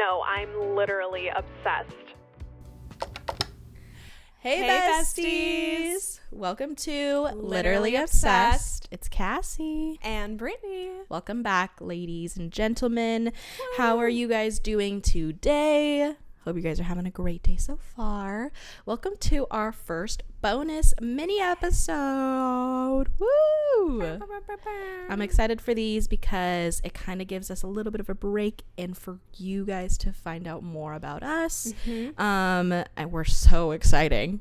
No, I'm literally obsessed. Hey besties! Welcome to Literally Obsessed. It's Cassie. And Brittany. Welcome back, ladies and gentlemen. Woo. How are you guys doing today? Hope you guys are having a great day so far. Welcome to our first bonus mini episode. Woo! I'm excited for these because it kind of gives us a little bit of a break and for you guys to find out more about us. And we're so exciting.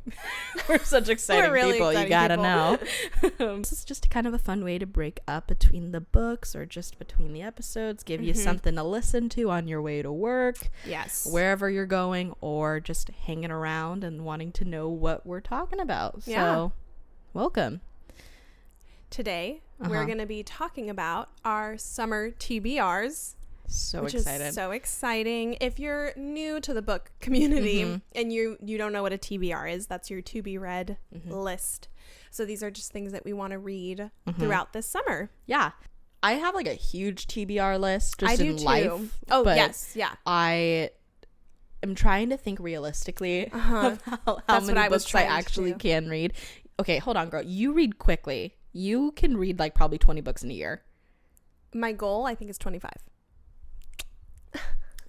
We're such exciting really people. You gotta know. This is just kind of a fun way to break up between the books or just between the episodes. Give you something to listen to on your way to work. Yes. Wherever you're going, or just hanging around and wanting to know what we're talking about. Yeah. So welcome. Today we're going to be talking about our Summer Tbrs. Which excited. Is so exciting. If you're new to the book community and you don't know what a TBR is, that's your to be read list. So these are just things that we want to read throughout this summer. Yeah. I have like a huge TBR list just I do in too. life. Oh, yes. Yeah. I'm trying to think realistically of how many books I actually can read. Okay, hold on, girl. You read quickly. You can read like probably 20 books in a year. My goal, I think, is 25.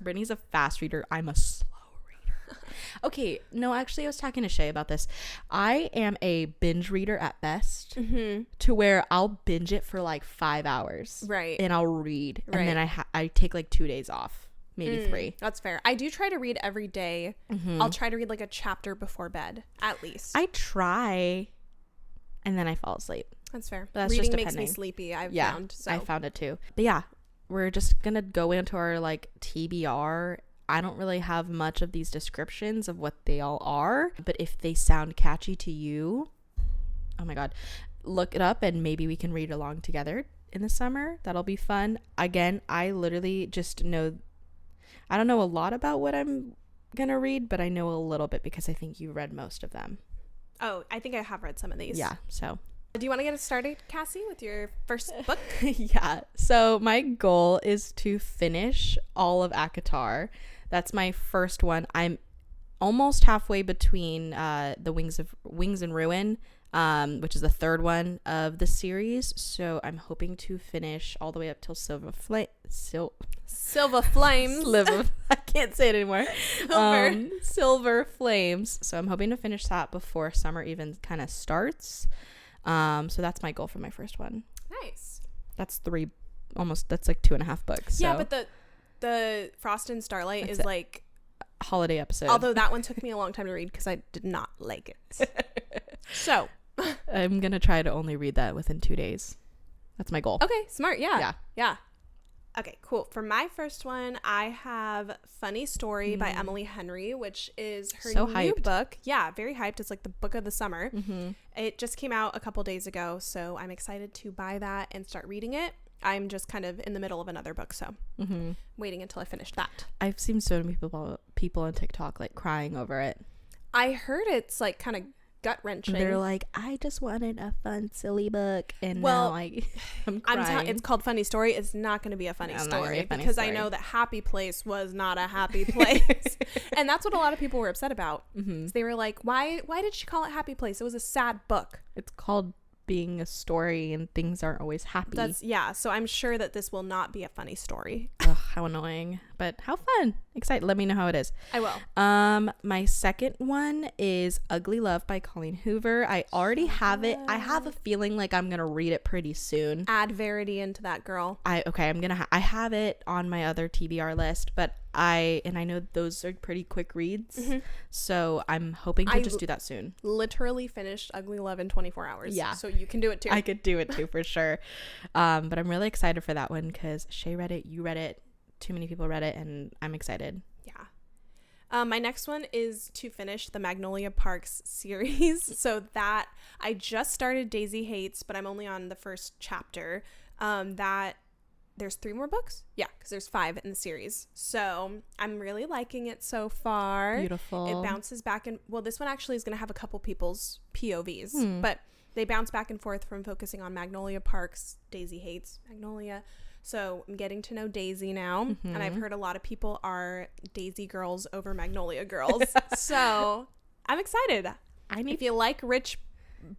Brittany's a fast reader. I'm a slow reader. Okay, no, actually, I was talking to Shay about this. I am a binge reader at best to where I'll binge it for like 5 hours. Right. And I'll read. And then I take like 2 days off. Maybe 3. That's fair. I do try to read every day. I'll try to read like a chapter before bed, at least. I try, and then I fall asleep. That's fair. But that's Reading just makes me sleepy, I've found. So. I found it too. But yeah, we're just going to go into our like TBR. I don't really have much of these descriptions of what they all are. But if they sound catchy to you, oh my God, look it up and maybe we can read along together in the summer. That'll be fun. Again, I literally just know... I don't know a lot about what I'm going to read, but I know a little bit because I think you read most of them. Oh, I think I have read some of these. Yeah, so. Do you want to get us started, Cassie, with your first book? Yeah, so my goal is to finish all of ACOTAR. That's my first one. I'm almost halfway between the Wings and Ruin, which is the third one of the series. So I'm hoping to finish all the way up till Silver Flames. I can't say it anymore. Silver Flames. So I'm hoping to finish that before summer even kind of starts. So that's my goal for my first one. Nice. That's like 2.5 books. Yeah, so. but the Frost and Starlight is like holiday episode. Although that one took me a long time to read because I did not like it. So I'm gonna try to only read that within 2 days. That's my goal. Okay, smart. Yeah. Okay, cool. For my first one, I have Funny Story by Emily Henry, which is her new book. Yeah, very hyped. It's like the book of the summer. It just came out a couple days ago, so I'm excited to buy that and start reading it. I'm just kind of in the middle of another book, so waiting until I finish that. I've seen so many people on TikTok like crying over it. I heard it's like kind of gut-wrenching. They're like, I just wanted a fun, silly book, and now I'm crying. It's called Funny Story. It's not going to be a funny story because I know that Happy Place was not a happy place, and that's what a lot of people were upset about. So they were like, why did she call it Happy Place? It was a sad book. It's called being a story, and things aren't always happy. So I'm sure that this will not be a funny story. Ugh, how annoying, but how fun. Excited. Let me know how it is. I will. My second one is Ugly Love by Colleen Hoover. I already have it. I have a feeling like I'm gonna read it pretty soon. Add Verity into that, girl. I have it on my other TBR list, but I know those are pretty quick reads, so I'm hoping to just do that soon. Literally finished Ugly Love in 24 hours. Yeah, so you can do it too. I could do it too for sure. But I'm really excited for that one because Shay read it, you read it, too many people read it, and I'm excited. Yeah. My next one is to finish the Magnolia Parks series. So that I just started Daisy Hates, but I'm only on the first chapter. There's 3 more books? Yeah, because there's 5 in the series. So I'm really liking it so far. Beautiful. It bounces back and this one actually is going to have a couple people's POVs, but they bounce back and forth from focusing on Magnolia Parks, Daisy Hates, Magnolia, So I'm getting to know Daisy now, and I've heard a lot of people are Daisy girls over Magnolia girls. So I'm excited. If you like rich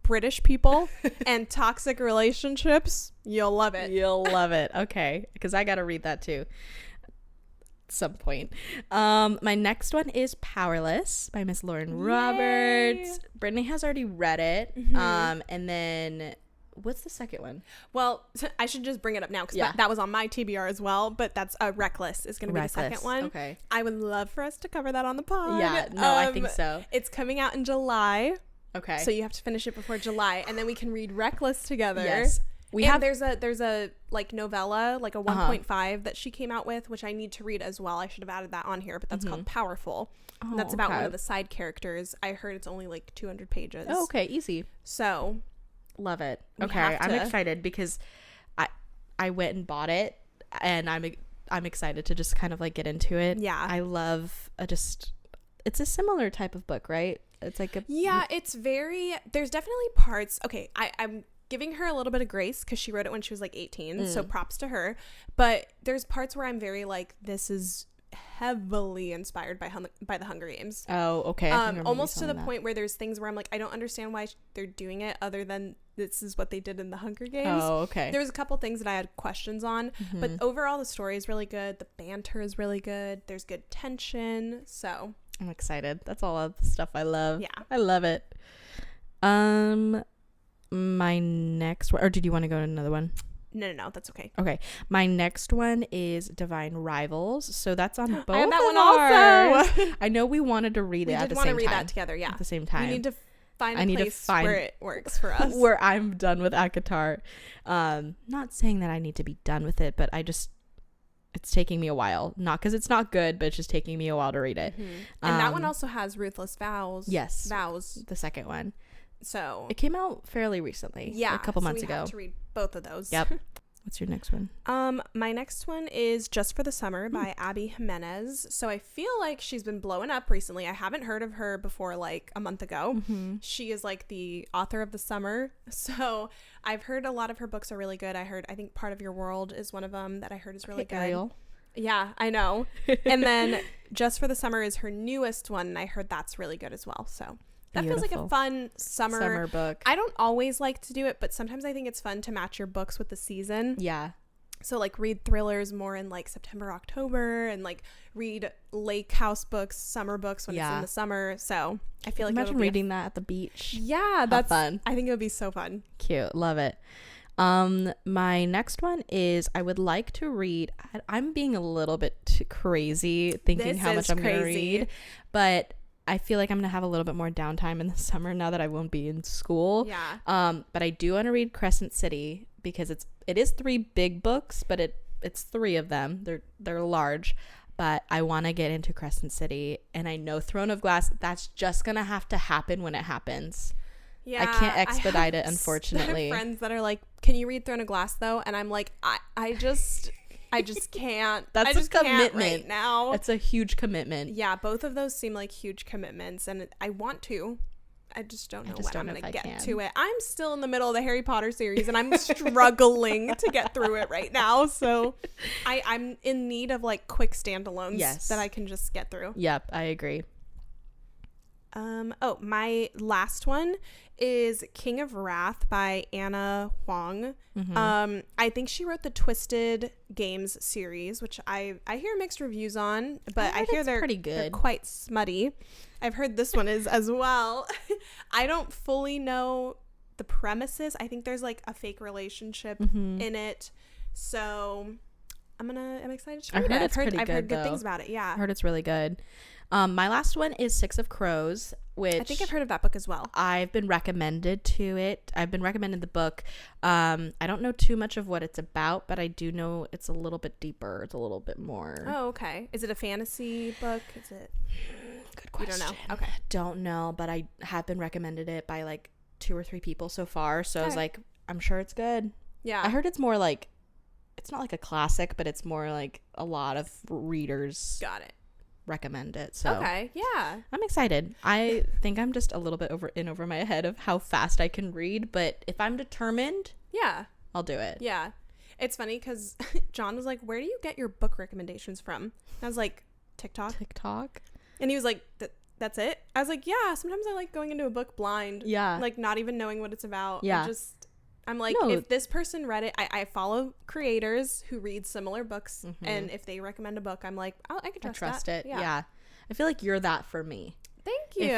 British people and toxic relationships, you'll love it. You'll love it. Okay, because I gotta read that too at some point. My next one is Powerless by Miss Lauren Roberts. Brittany has already read it. And then what's the second one? Well, I should just bring it up now because that was on my TBR as well, but that's Reckless is going to be the second one. Okay. I would love for us to cover that on the pod. Yeah, no, I think so. It's coming out in July. Okay. So you have to finish it before July, and then we can read Reckless together. Yes. There's a like novella, like a 1.5 that she came out with, which I need to read as well. I should have added that on here, but that's called Powerful. And that's about one of the side characters. I heard it's only like 200 pages. Oh, okay, easy. So love it. Okay, I'm excited because I went and bought it, and I'm excited to just kind of like get into it. Yeah. I love it's a similar type of book, right? It's like it's very, there's definitely parts. Okay, I'm giving her a little bit of grace because she wrote it when she was like 18, so props to her. But there's parts where I'm very like, this is heavily inspired by the Hunger Games. Oh, okay. Almost to the point where there's things where I'm like, I don't understand why they're doing it other than this is what they did in the Hunger Games. Oh, okay. There's a couple things that I had questions on, but overall the story is really good. The banter is really good. There's good tension. So I'm excited. That's all of the stuff I love. Yeah. I love it. My next one, or did you want to go to another one? No, that's okay. Okay. My next one is Divine Rivals. So that's on both I have that of one ours. also. I know we wanted to read it at the same time. We did want to read that together, yeah. At the same time. We need to find a place where it works for us. Where I'm done with ACOTAR. Not saying that I need to be done with it, but it's taking me a while. Not because it's not good, but it's just taking me a while to read it. And that one also has Ruthless Vows. Yes. Vows. The second one. So it came out fairly recently. Yeah. A couple months ago. Have to read both of those. Yep. What's your next one? My next one is Just for the Summer by Abby Jimenez. So I feel like she's been blowing up recently. I haven't heard of her before like a month ago. She is like the author of the summer. So I've heard a lot of her books are really good. I think Part of Your World is one of them that I heard is really good. Ariel. Yeah, I know. And then Just for the Summer is her newest one, and I heard that's really good as well. So that Beautiful. feels like a fun summer book. I don't always like to do it, but sometimes I think it's fun to match your books with the season. Yeah. So like read thrillers more in like September, October, and like read lake house books, summer books when it's in the summer. So I feel like imagine reading that at the beach. Yeah, that's fun. I think it would be so fun. Cute. Love it. My next one is I would like to read. I'm being a little bit crazy thinking how much I'm going to read, but I feel like I'm going to have a little bit more downtime in the summer now that I won't be in school. Yeah. But I do want to read Crescent City because it is 3 big books, but it's 3 of them. They're large, but I want to get into Crescent City, and I know Throne of Glass, that's just going to have to happen when it happens. Yeah, I can't expedite it, unfortunately. I have friends that are like, "Can you read Throne of Glass though?" And I'm like, I just can't. That's a commitment right now. It's a huge commitment. Yeah, both of those seem like huge commitments, and I want to. I just don't know when I'm going to get to it. I'm still in the middle of the Harry Potter series, and I'm struggling to get through it right now. So I'm in need of like quick standalones that I can just get through. Yep, I agree. My last one is King of Wrath by Anna Huang. I think she wrote the Twisted Games series, which I hear mixed reviews on, but I hear they're pretty good. They're quite smutty. I've heard this one is as well. I don't fully know the premises. I think there's like a fake relationship in it. So I'm excited to read it. I've heard good things about it. Yeah. I heard it's really good. My last one is 6 of Crows, which I think I've heard of that book as well. I've been recommended to it. I've been recommended the book. I don't know too much of what it's about, but I do know it's a little bit deeper. It's a little bit more. Oh, okay. Is it a fantasy book? Is it? Good question. You don't know? Okay. Don't know, but I have been recommended it by like 2 or 3 people so far. So I was like, I'm sure it's good. Yeah. I heard it's more like, it's not like a classic, but it's more like a lot of readers. Got it. Recommend it. So okay, yeah, I'm excited. I think I'm just a little bit over my head of how fast I can read, but if I'm determined, yeah, I'll do it. Yeah, It's funny because John was like, where do you get your book recommendations from? And I was like, TikTok. And he was like, that's it? I was like, yeah, sometimes I like going into a book blind. Yeah. Like not even knowing what it's about. Yeah. I'm like, no. If this person read it, I follow creators who read similar books. And if they recommend a book, I'm like, oh, I can trust it. Yeah. I feel like you're that for me. Thank you.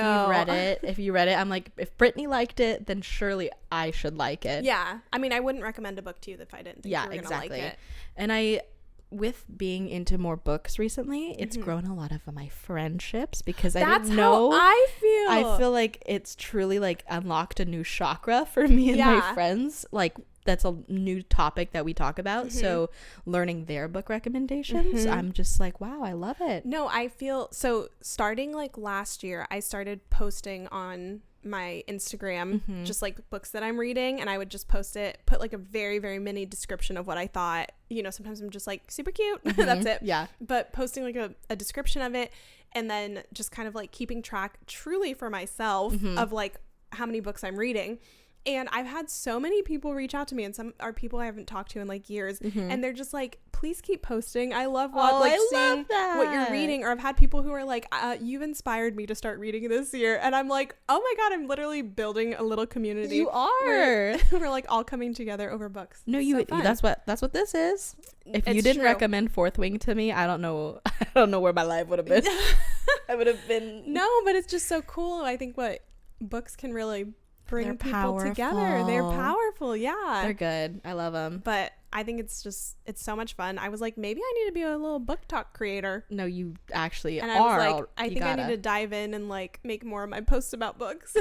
If you read it, I'm like, if Brittany liked it, then surely I should like it. Yeah. I mean, I wouldn't recommend a book to you if I didn't think you were going to like it. And with being into more books recently, it's grown a lot of my friendships because I didn't know. I feel like it's truly like unlocked a new chakra for me and my friends. Like that's a new topic that we talk about. So learning their book recommendations, I'm just like, wow, I love it. No, I feel so starting like last year, I started posting on my Instagram just like books that I'm reading, and I would just put like a very, very mini description of what I thought. You know, sometimes I'm just like super cute. That's it. Yeah. But posting like a description of it, and then just kind of like keeping track truly for myself of like how many books I'm reading. And I've had so many people reach out to me, and some are people I haven't talked to in like years, and they're just like, please keep posting. I love seeing what you're reading. Or I've had people who are like, you've inspired me to start reading this year. And I'm like, oh my God, I'm literally building a little community. You are. We're like all coming together over books. No, that's what this is. If you didn't recommend Fourth Wing to me, I don't know where my life would have been. I would have been. No, but it's just so cool. I think what books can really bring people together. They're powerful. Yeah, they're good. I love them. But I think it's so much fun. I was like, maybe I need to be a little book talk creator. No, you actually and are. I was like, I think I need to dive in and like make more of my posts about books.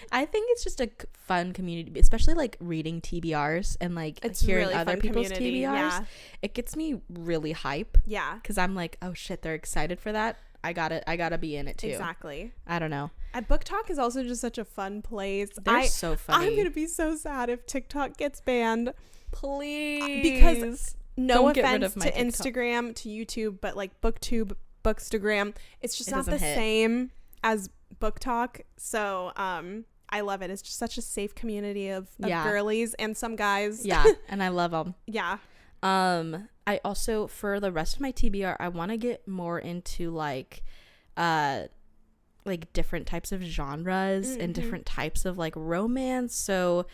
I think it's just a fun community, especially like reading TBRs and like hearing other people's TBRs. Yeah. It gets me really hype. Yeah, because I'm like, oh shit, they're excited for that. I gotta be in it too. Exactly. I don't know. Book Talk is also just such a fun place. They're so funny. I'm gonna be so sad if TikTok gets banned. Please. Because no offense to TikTok. Instagram, to YouTube, but like BookTube, Bookstagram, it's just not the same as Book Talk. So I love it. It's just such a safe community of girlies and some guys. Yeah, and I love them. Yeah. I also, for the rest of my TBR, I want to get more into like different types of genres and different types of like romance. So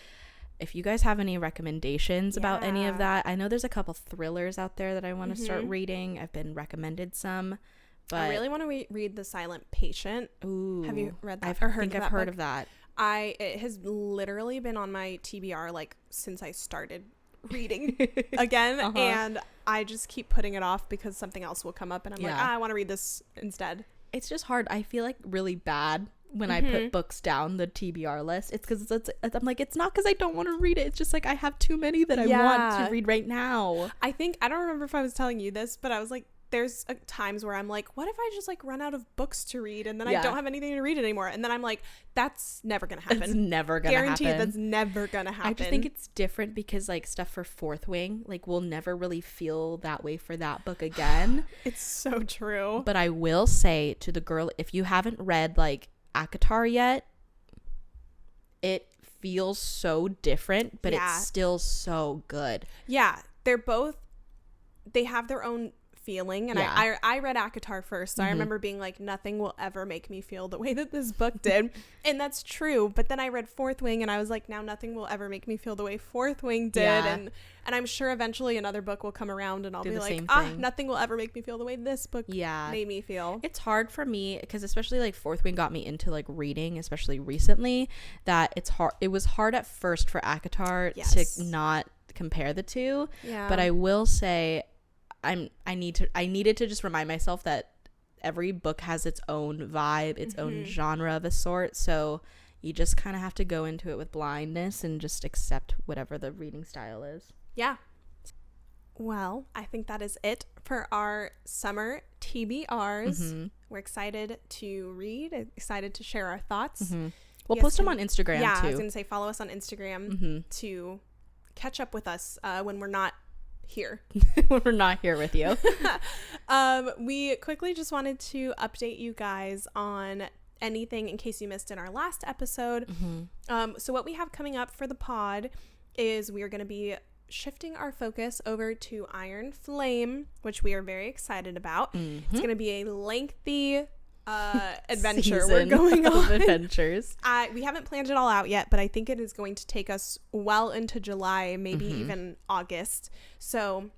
if you guys have any recommendations about any of that, I know there's a couple thrillers out there that I want to start reading. I've been recommended some, but I really want to read The Silent Patient. Ooh, have you read that? I've heard of that. It has literally been on my TBR like since I started reading again, and I just keep putting it off because something else will come up, and I'm like, I want to read this instead. It's just hard. I feel like really bad when I put books down the TBR list. It's because I'm like, it's not because I don't want to read it. It's just like I have too many that I want to read right now. I don't remember if I was telling you this, but I was like, there's times where I'm like, what if I just like run out of books to read and then I don't have anything to read anymore? And then I'm like, that's never gonna happen. It's never gonna happen. Guaranteed, that's never gonna happen. I just think it's different because like stuff for Fourth Wing, like we'll never really feel that way for that book again. It's so true. But I will say to the girl, if you haven't read like ACOTAR yet, it feels so different, but it's still so good. Yeah, they have their own feeling, and I read ACOTAR first, so I remember being like, nothing will ever make me feel the way that this book did. And that's true. But then I read Fourth Wing, and I was like, now nothing will ever make me feel the way Fourth Wing did. And I'm sure eventually another book will come around and I'll be like, nothing will ever make me feel the way this book made me feel. It's hard for me because especially like Fourth Wing got me into like reading, especially recently, that it was hard at first for ACOTAR to not compare the two. But I will say I needed to just remind myself that every book has its own vibe, its own genre of a sort. So you just kind of have to go into it with blindness and just accept whatever the reading style is. Yeah. Well, I think that is it for our summer TBRs. We're excited to read, excited to share our thoughts. We'll post them on Instagram too. Yeah, I was going to say follow us on Instagram to catch up with us when we're not here. When we're not here with you. We quickly just wanted to update you guys on anything in case you missed in our last episode. So what we have coming up for the pod is we are going to be shifting our focus over to Iron Flame, which we are very excited about. It's going to be a lengthy adventure we're going on. Adventures. We haven't planned it all out yet, but I think it is going to take us well into July, maybe even August. So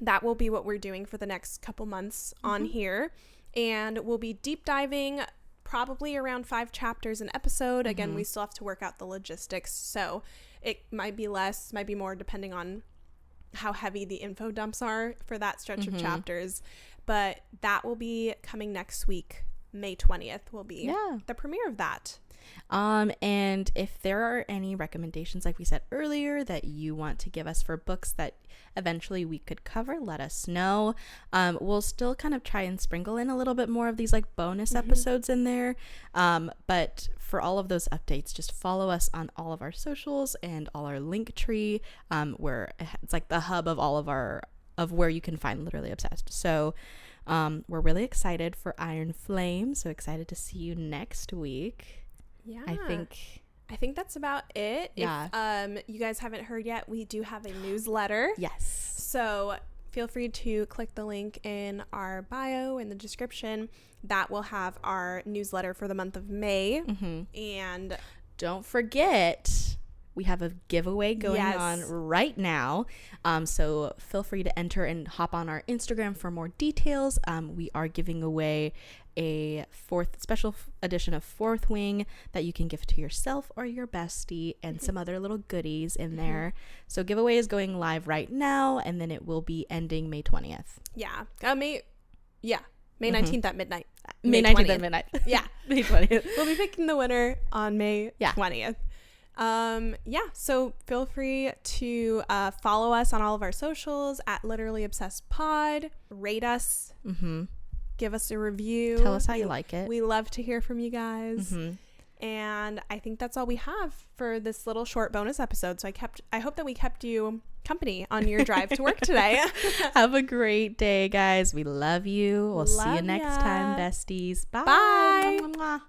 that will be what we're doing for the next couple months on here. And we'll be deep diving probably around 5 chapters an episode. Again, we still have to work out the logistics, so it might be less, might be more, depending on how heavy the info dumps are for that stretch of chapters. But that will be coming next week. May 20th will be the premiere of that. And if there are any recommendations, like we said earlier, that you want to give us for books that eventually we could cover, let us know. We'll still kind of try and sprinkle in a little bit more of these like bonus episodes in there. But for all of those updates, just follow us on all of our socials and all our link tree, where it's like the hub of all of where you can find Literally Obsessed. So we're really excited for Iron Flame. So excited to see you next week. Yeah. I think that's about it. Yeah. If you guys haven't heard yet, we do have a newsletter. Yes. So feel free to click the link in our bio in the description. That will have our newsletter for the month of May. And don't forget, we have a giveaway going on right now. So feel free to enter and hop on our Instagram for more details. We are giving away a special edition of Fourth Wing that you can give to yourself or your bestie, and some other little goodies in there. So giveaway is going live right now, and then it will be ending May 20th. Yeah. May 19th at midnight. May 19th at midnight. Yeah. May 20th. We'll be picking the winner on May 20th. So feel free to follow us on all of our socials at Literally Obsessed Pod. Rate us. Give us a review. Tell us how you like it. We love to hear from you guys. And I think that's all we have for this little short bonus episode. So I hope that we kept you company on your drive to work today. Have a great day, guys. We love you. We'll see you next time, besties. Bye. Bye. Mwah, mwah.